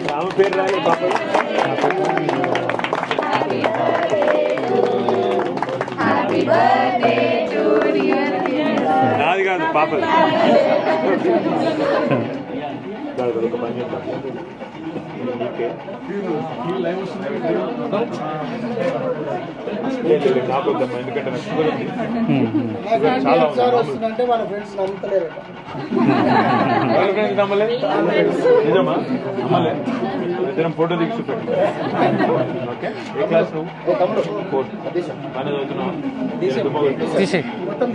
రామ పేరు రాని పాప నాది కాదు పాప ఒక పని చేద్దాం నాకొద్దమ్మా ఎందుకంటే నాకు షుగర్ ఉంది చాలా వస్తుందంటే వాళ్ళ ఫ్రెండ్స్ నమ్ముతలేరు వాళ్ళ ఫ్రెండ్స్ నమ్మలే నిజమా నమ్మలే ఇద్దరం ఫోటో దిగి చూపెట్టు ఓకే ఏ క్లాస్ నువ్వు బాగానే చదువుతున్నావు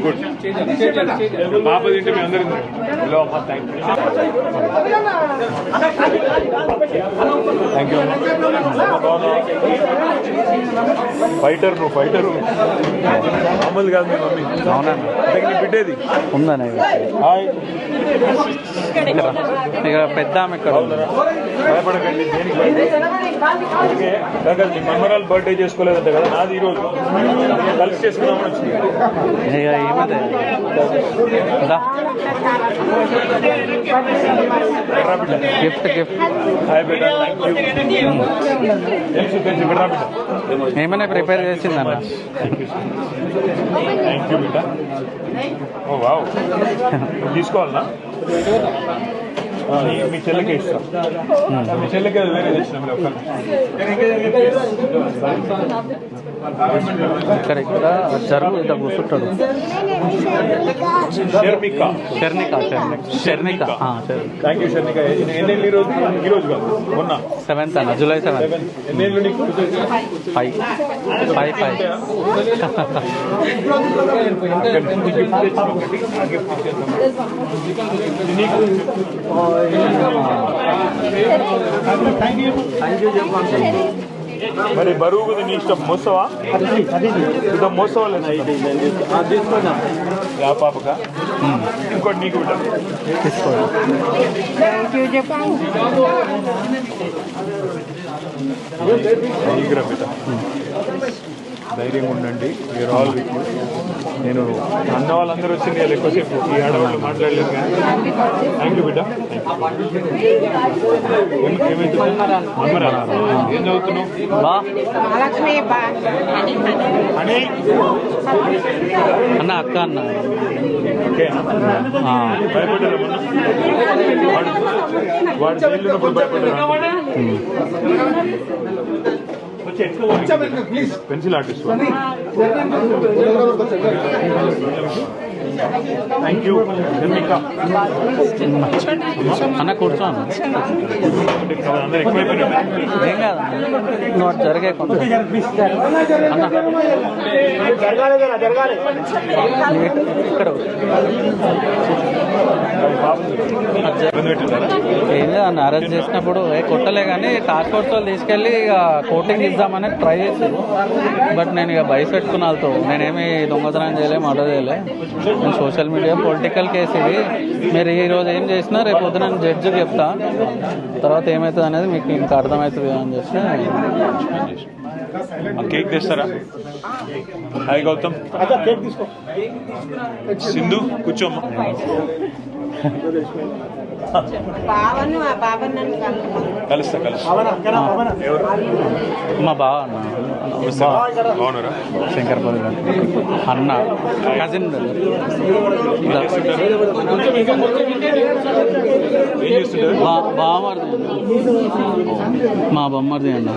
గుడ్ పాప తింటే మీ అందరూ హలో అమ్మ థ్యాంక్ యూ ఫైటర్ నువ్వు ఫైటరు మామూలు కాదు మీ మమ్మీ అవునా బిడ్డేది ఉందని హాయ్ ఇక పెద్ద ఆమె ఇక్కడ భయపడకండి దేనికి మీ మమ్మరాలు బర్త్డే చేసుకోలేదంటే కదా నాది ఈరోజు కలిసి చేసుకున్నామని వచ్చింది ఇక ఏమదే గిఫ్ట్ గిఫ్ట్ హాయ్ బేటా థ్యాంక్ యూ తెలుసు తెలుసు ఇక్కడ రా బిడ్డ ఏమైనా ప్రిపేర్ చేసిందన్న థ్యాంక్ యూ బేటా ఓ వావ్ తీసుకోవాలన్నా మీ చెల్లెకే ఇస్తాం మీ చెల్లెకి అది వేరే తెచ్చినాం ఇక్కడ ఇక్కడ జరుగు ఇంత కూర్చుంటాడు షర్మిక షర్నిక షర్నిక థ్యాంక్ యూ షర్మిక ఎన్నేళ్ళు ఈరోజు ఈరోజు కాదు మొన్న 7th అన్న జూలై 7 ఎన్నేళ్ళు నీకు 5 మరి బరువు నీ ఇష్టం మోసవా ఇదో మోసవాళ్ళు యా పాపగా ఇంకోటి నీకు బిడ్డ నీకురా బిడ్డ ధైర్యంగా ఉండండి మీరు ఆల్ విత్ నేను అన్న వాళ్ళందరూ వచ్చింది వాళ్ళు ఎక్కువసేపు ఈ ఆడవాళ్ళు మాట్లాడలేదు కానీ థ్యాంక్ యూ బిడ్డ ఏమవుతుంది ఏం చదువుతున్నావు అని అన్న అక్క అన్న ఓకేనా భయపడ్డారా మొన్న వాడు జైలున్నప్పుడు భయపడ్డారా పెన్సిల్ ఆర్టిస్ట్ థ్యాంక్ యూ అన్న కూర్చోను అందరు ఎక్కువైపోయినా ఏం కాదు నువ్వు జరిగే కొంచెం అన్న ఇక్కడ ఏం లేదన్న అరెస్ట్ చేసినప్పుడు కొట్టలే కానీ టాస్క్ ఫోర్స్ వాళ్ళు తీసుకెళ్ళి ఇక కోటింగ్ ఇద్దామని ట్రై చేశారు బట్ నేను ఇక భయస్ పెట్టుకున్న వాళ్ళతో నేనేమి దొంగతనం చేయలే మర్డర్ చేయలే నేను సోషల్ మీడియా పొలిటికల్ కేసు ఇది మీరు ఈరోజు ఏం చేసినా రేపు పొద్దున నేను జడ్జికి చెప్తా తర్వాత ఏమవుతుంది అనేది మీకు ఇంకా అర్థమవుతుంది అని చెప్పి కేక్ తెస్తారా హాయ్ గౌతమ్ సింధు కూర్చోమ్మా కలుస్తా మా బావ అన్న బాగున్నారా శంకర్పల్లి అన్న కజిన్ బావమరిది మా బొమ్మరిది అన్న